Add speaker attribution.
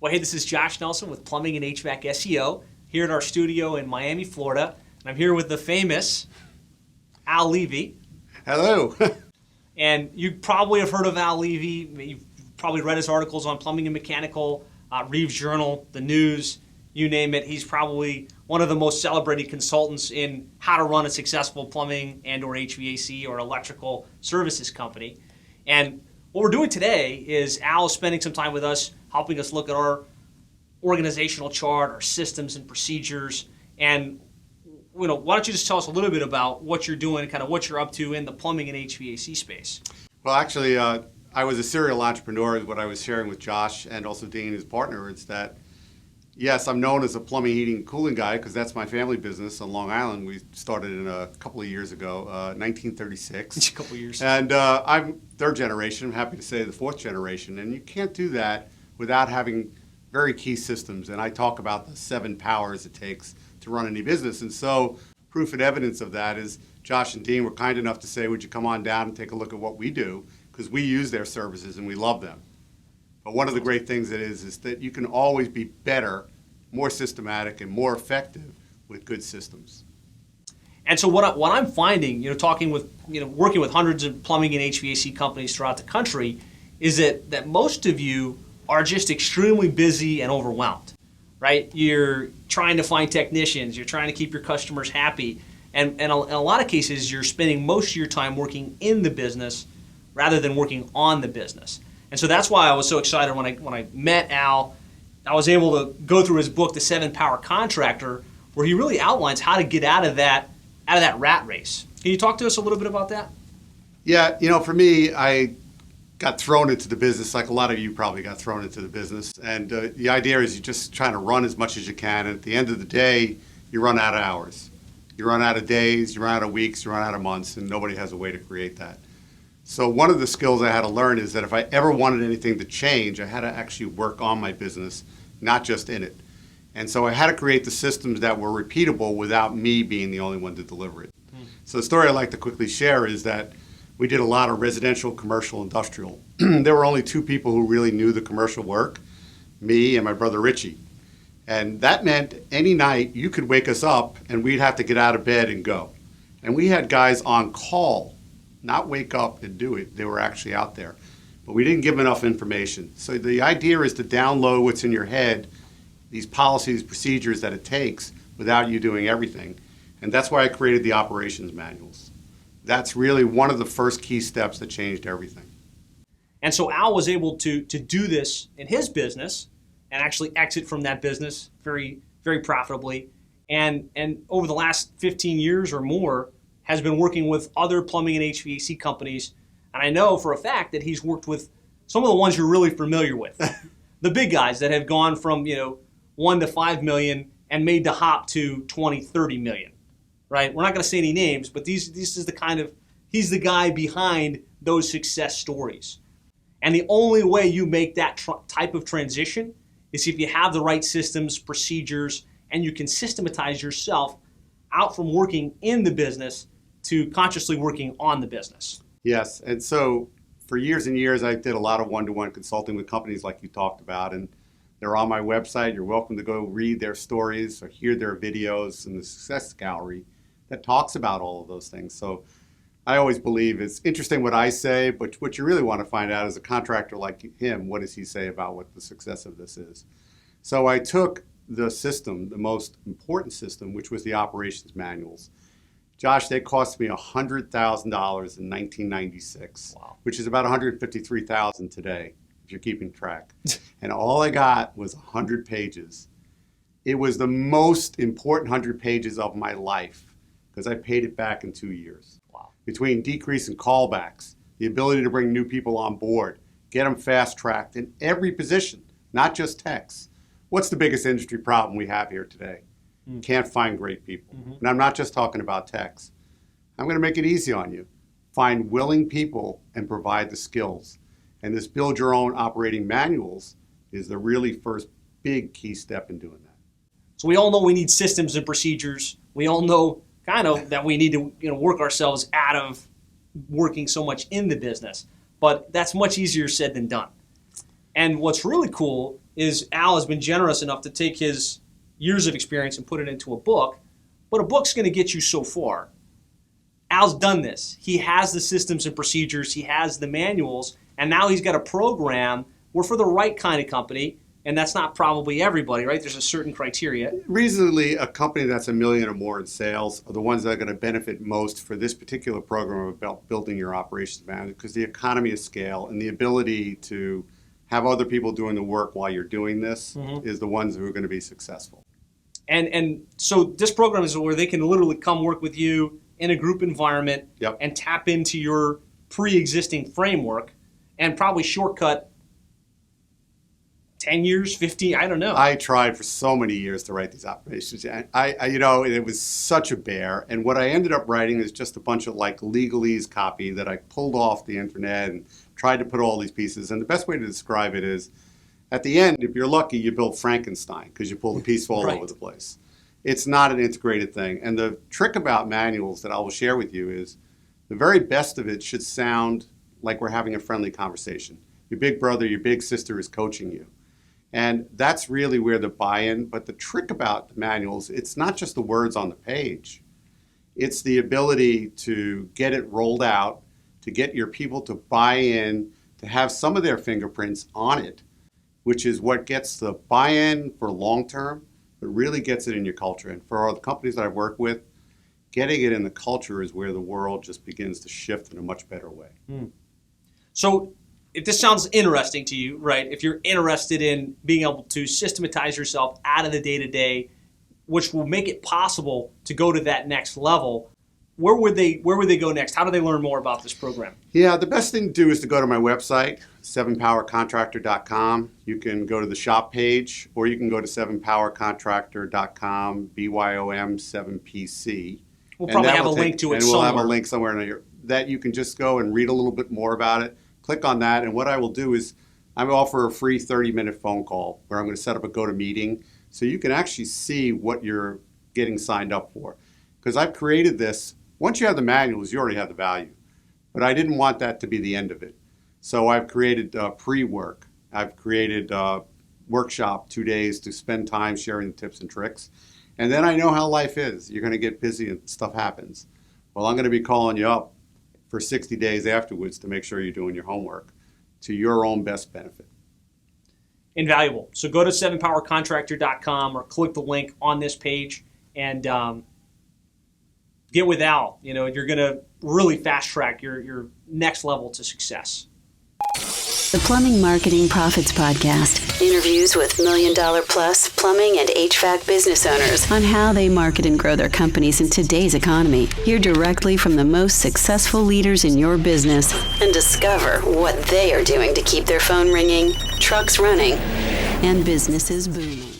Speaker 1: Well, hey, this is Josh Nelson with Plumbing and HVAC SEO here at our studio in Miami, Florida. And I'm here with the famous Al Levy.
Speaker 2: Hello.
Speaker 1: And you probably have heard of Al Levy. You've probably read his articles on Plumbing and Mechanical, Reeves Journal, the news, you name it. He's probably one of the most celebrated consultants in how to run a successful plumbing and or HVAC or electrical services company. And what we're doing today is Al is spending some time with us, helping us look at our organizational chart, our systems and procedures. And why don't you just tell us a little bit about what you're doing, kind of what you're up to in the plumbing and HVAC space?
Speaker 2: Well, actually, I was a serial entrepreneur, is what I was sharing with Josh and also Dean, his partner. It's that, yes, I'm known as a plumbing, heating, and cooling guy because that's my family business on Long Island. We started in a couple of years ago, 1936.
Speaker 1: A couple of years.
Speaker 2: And I'm third generation. I'm happy to say the fourth generation. And you can't do that without having very key systems. And I talk about the 7 powers it takes to run any business. And so proof and evidence of that is Josh and Dean were kind enough to say, would you come on down and take a look at what we do? Because we use their services and we love them. But one of the great things it is that you can always be better, more systematic, and more effective with good systems.
Speaker 1: And so what I'm finding, talking with, working with hundreds of plumbing and HVAC companies throughout the country, is that most of you are just extremely busy and overwhelmed, right? You're trying to find technicians, you're trying to keep your customers happy, and in a lot of cases, you're spending most of your time working in the business rather than working on the business. And so that's why I was so excited when I met Al. I was able to go through his book, The 7 Power Contractor, where he really outlines how to get out of that rat race. Can you talk to us a little bit about that?
Speaker 2: Yeah, for me, I got thrown into the business like a lot of you probably got thrown into the business. And the idea is you're just trying to run as much as you can. And at the end of the day, you run out of hours. You run out of days, you run out of weeks, you run out of months, and nobody has a way to create that. So one of the skills I had to learn is that if I ever wanted anything to change, I had to actually work on my business, not just in it. And so I had to create the systems that were repeatable without me being the only one to deliver it. So the story I'd like to quickly share is that we did a lot of residential, commercial, industrial. There were only 2 people who really knew the commercial work, me and my brother Richie. And that meant any night you could wake us up and we'd have to get out of bed and go. And we had guys on call, not wake up and do it. They were actually out there. But we didn't give them enough information. So the idea is to download what's in your head, these policies, procedures that it takes without you doing everything. And that's why I created the operations manuals. That's really one of the first key steps that changed everything.
Speaker 1: And so Al was able to do this in his business and actually exit from that business very, very profitably. And over the last 15 years or more, has been working with other plumbing and HVAC companies. And I know for a fact that he's worked with some of the ones you're really familiar with. The big guys that have gone from, 1 to 5 million and made the hop to 20, 30 million, right? We're not going to say any names, but this is he's the guy behind those success stories. And the only way you make that type of transition is if you have the right systems, procedures, and you can systematize yourself out from working in the business to consciously working on the business.
Speaker 2: Yes, and so for years and years, I did a lot of one-to-one consulting with companies like you talked about, and they're on my website. You're welcome to go read their stories or hear their videos in the Success Gallery that talks about all of those things. So I always believe it's interesting what I say, but what you really want to find out is a contractor like him, what does he say about what the success of this is? So I took the system, the most important system, which was the operations manuals. Josh, they cost me $100,000 in 1996,
Speaker 1: wow,
Speaker 2: which is about $153,000 today, if you're keeping track. And all I got was 100 pages. It was the most important 100 pages of my life because I paid it back in 2 years.
Speaker 1: Wow.
Speaker 2: Between decrease in callbacks, the ability to bring new people on board, get them fast-tracked in every position, not just techs. What's the biggest industry problem we have here today? Can't find great people. And I'm not just talking about techs. I'm going to make it easy on you. Find willing people and provide the skills. And this build your own operating manuals is the really first big key step in doing that.
Speaker 1: So we all know we need systems and procedures. We all know kind of that we need to work ourselves out of working so much in the business. But that's much easier said than done. And what's really cool is Al has been generous enough to take his years of experience and put it into a book, but a book's going to get you so far. Al's done this. He has the systems and procedures, he has the manuals, and now he's got a program where for the right kind of company, and that's not probably everybody, right? There's a certain criteria.
Speaker 2: Reasonably, a company that's $1 million or more in sales are the ones that are going to benefit most for this particular program about building your operations management, because the economy of scale and the ability to have other people doing the work while you're doing this is the ones who are going to be successful.
Speaker 1: And so this program is where they can literally come work with you in a group environment and tap into your pre-existing framework and probably shortcut 10 years, 15, I don't know.
Speaker 2: I tried for so many years to write these operations. It was such a bear. And what I ended up writing is just a bunch of like legalese copy that I pulled off the internet and tried to put all these pieces. And the best way to describe it is, at the end, if you're lucky, you build Frankenstein because you pull the piece all over the place. It's not an integrated thing. And the trick about manuals that I will share with you is the very best of it should sound like we're having a friendly conversation. Your big brother, your big sister is coaching you. And that's really where the buy-in, but the trick about the manuals, it's not just the words on the page. It's the ability to get it rolled out, to get your people to buy in, to have some of their fingerprints on it, which is what gets the buy-in for long-term, but really gets it in your culture. And for all the companies that I've worked with, getting it in the culture is where the world just begins to shift in a much better way.
Speaker 1: So if this sounds interesting to you, right, if you're interested in being able to systematize yourself out of the day-to-day, which will make it possible to go to that next level, where would they go next? How do they learn more about this program?
Speaker 2: Yeah, the best thing to do is to go to my website, 7powercontractor.com. You can go to the shop page, or you can go to 7powercontractor.com, BYOM 7PC.
Speaker 1: We'll probably have a link to it
Speaker 2: somewhere. And we'll have a link somewhere that you can just go and read a little bit more about it. Click on that, and what I will do is I will offer a free 30-minute phone call where I'm going to set up a go-to-meeting so you can actually see what you're getting signed up for. Because I've created this. Once you have the manuals, you already have the value. But I didn't want that to be the end of it. So I've created pre-work. I've created a workshop 2 days to spend time sharing the tips and tricks. And then I know how life is. You're going to get busy and stuff happens. Well, I'm going to be calling you up for 60 days afterwards to make sure you're doing your homework to your own best benefit.
Speaker 1: Invaluable. So go to 7powercontractor.com or click the link on this page and get with Al. You're going to really fast track your next level to success.
Speaker 3: The Plumbing Marketing Profits Podcast. Interviews with $1 million plus plumbing and HVAC business owners on how they market and grow their companies in today's economy. Hear directly from the most successful leaders in your business and discover what they are doing to keep their phone ringing, trucks running, and businesses booming.